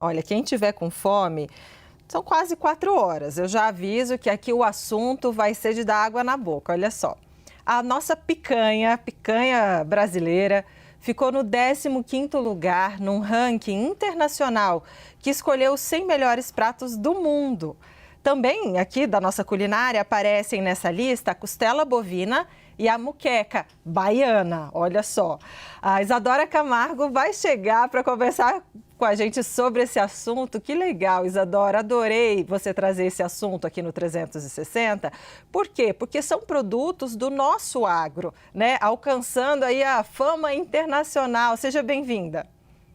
Olha, quem tiver com fome, são quase 4 horas. Eu já aviso que aqui o assunto vai ser de dar água na boca. Olha só, a nossa picanha brasileira, ficou no 15º lugar num ranking internacional que escolheu os 100 melhores pratos do mundo. Também aqui da nossa culinária aparecem nessa lista a costela bovina e a moqueca baiana. Olha só, a Isadora Camargo vai chegar para conversar com a gente sobre esse assunto. Que legal, Isadora, adorei você trazer esse assunto aqui no 360. Por quê? Porque são produtos do nosso agro, né? Alcançando aí a fama internacional. Seja bem-vinda.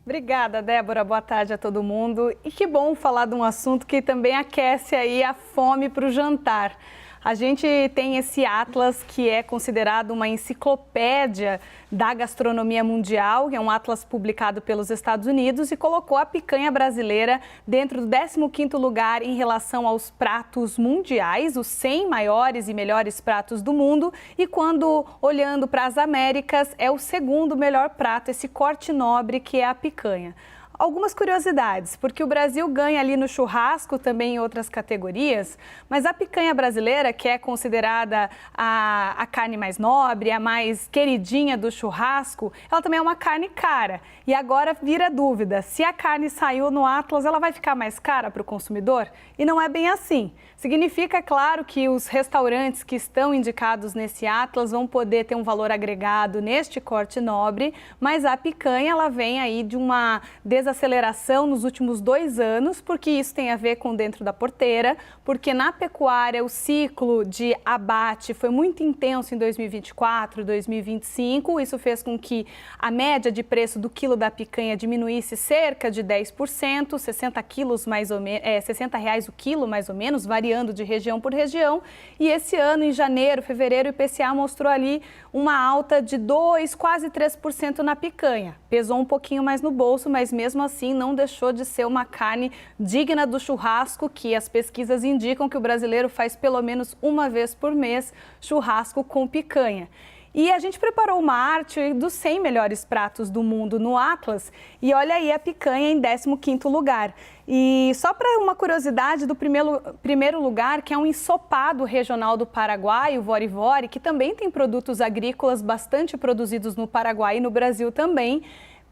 Obrigada, Débora. Boa tarde a todo mundo. E que bom falar de um assunto que também aquece aí a fome para o jantar. A gente tem esse atlas que é considerado uma enciclopédia da gastronomia mundial, que é um atlas publicado pelos Estados Unidos e colocou a picanha brasileira dentro do 15º lugar em relação aos pratos mundiais, os 100 maiores e melhores pratos do mundo. E quando olhando para as Américas, é o segundo melhor prato, esse corte nobre que é a picanha. Algumas curiosidades, porque o Brasil ganha ali no churrasco, também em outras categorias, mas a picanha brasileira, que é considerada a carne mais nobre, a mais queridinha do churrasco, ela também é uma carne cara. E agora vira dúvida, se a carne saiu no Atlas, ela vai ficar mais cara para o consumidor? E não é bem assim. Significa, claro, que os restaurantes que estão indicados nesse Atlas vão poder ter um valor agregado neste corte nobre, mas a picanha, ela vem aí de uma desaceleração nos últimos 2 anos, porque isso tem a ver com dentro da porteira, porque na pecuária o ciclo de abate foi muito intenso em 2024, 2025, isso fez com que a média de preço do quilo da picanha diminuísse cerca de 10%, 60 quilos mais ou menos, R$60 o quilo mais ou menos, variando de região por região, e esse ano, em janeiro, fevereiro, o IPCA mostrou ali uma alta de 2%, quase 3% na picanha. Pesou um pouquinho mais no bolso, mas mesmo assim não deixou de ser uma carne digna do churrasco, que as pesquisas indicam que o brasileiro faz pelo menos uma vez por mês churrasco com picanha. E a gente preparou uma arte dos 100 melhores pratos do mundo no Atlas e olha aí a picanha em 15º lugar. E só para uma curiosidade do primeiro lugar, que é um ensopado regional do Paraguai, o Vori-Vori, que também tem produtos agrícolas bastante produzidos no Paraguai e no Brasil também,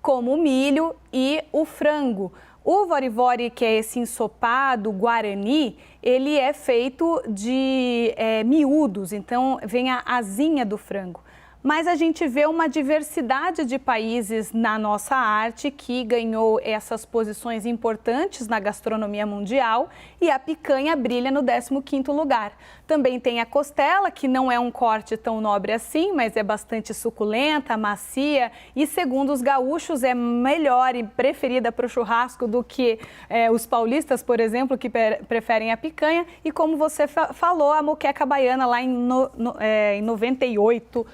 como o milho e o frango. O Vori-Vori, que é esse ensopado guarani, ele é feito de miúdos, então vem a asinha do frango. Mas a gente vê uma diversidade de países na nossa arte que ganhou essas posições importantes na gastronomia mundial e a picanha brilha no 15º lugar. Também tem a costela, que não é um corte tão nobre assim, mas é bastante suculenta, macia e, segundo os gaúchos, é melhor e preferida para o churrasco do que os paulistas, por exemplo, que preferem a picanha. E como você falou, a moqueca baiana lá em 98,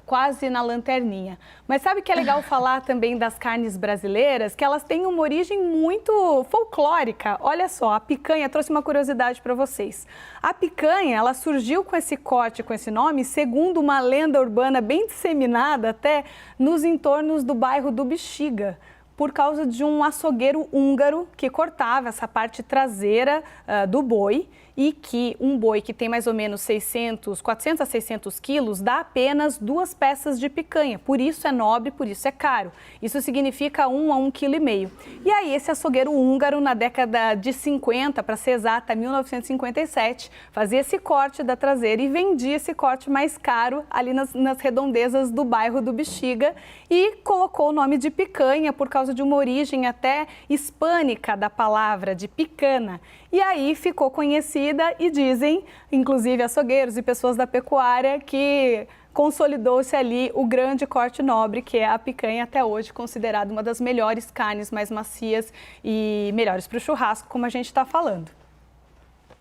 quase na lanterninha. Mas sabe que é legal falar também das carnes brasileiras? Que elas têm uma origem muito folclórica. Olha só, a picanha, trouxe uma curiosidade para vocês. A picanha, ela surgiu com esse corte, com esse nome, segundo uma lenda urbana bem disseminada até nos entornos do bairro do Bexiga, por causa de um açougueiro húngaro que cortava essa parte traseira do boi e que um boi que tem mais ou menos 400 a 600 quilos dá apenas 2 peças de picanha. Por isso é nobre, por isso é caro. Isso significa 1 a 1,5 kg. E aí esse açougueiro húngaro, na década de 50, para ser exata, 1957, fazia esse corte da traseira e vendia esse corte mais caro ali nas redondezas do bairro do Bexiga e colocou o nome de picanha por causa de uma origem até hispânica da palavra, de picana. E aí ficou conhecida e dizem, inclusive açougueiros e pessoas da pecuária, que consolidou-se ali o grande corte nobre, que é a picanha, até hoje considerada uma das melhores carnes, mais macias e melhores para o churrasco, como a gente está falando.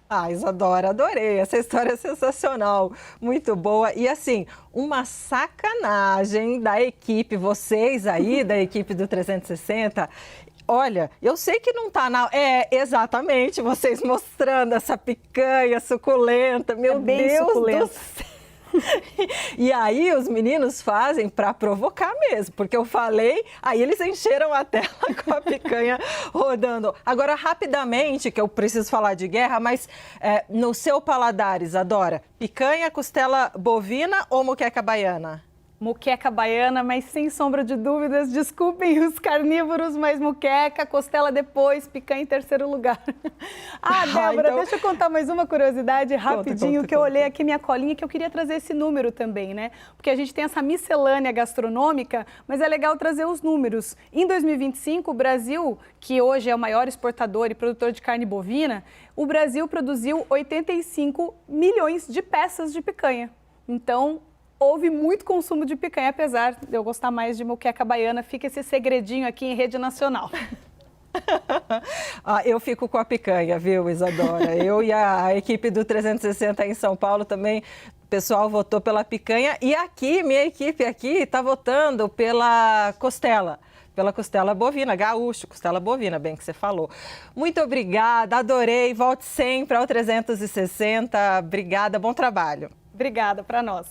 Ah, Isadora, adorei, essa história é sensacional, muito boa. E assim, uma sacanagem da equipe, vocês aí da equipe do 360, olha, eu sei que não tá na... exatamente, vocês mostrando essa picanha suculenta, meu bem Deus suculenta. do céu. E aí os meninos fazem para provocar mesmo, porque eu falei, aí eles encheram a tela com a picanha rodando. Agora, rapidamente, que eu preciso falar de guerra, mas no seu paladar, Isadora, picanha, costela bovina ou moqueca baiana? Moqueca baiana, mas sem sombra de dúvidas, desculpem os carnívoros, mas moqueca, costela depois, picanha em terceiro lugar. Débora, deixa eu contar mais uma curiosidade rapidinho, que eu olhei aqui minha colinha, que eu queria trazer esse número também, né? Porque a gente tem essa miscelânea gastronômica, mas é legal trazer os números. Em 2025, o Brasil, que hoje é o maior exportador e produtor de carne bovina, o Brasil produziu 85 milhões de peças de picanha. Então, houve muito consumo de picanha, apesar de eu gostar mais de moqueca baiana. Fica esse segredinho aqui em rede nacional. Eu fico com a picanha, viu, Isadora? Eu e a equipe do 360 em São Paulo também, o pessoal votou pela picanha. E aqui, minha equipe aqui está votando pela costela bovina, gaúcho, costela bovina, bem que você falou. Muito obrigada, adorei, volte sempre ao 360. Obrigada, bom trabalho. Obrigada, para nós.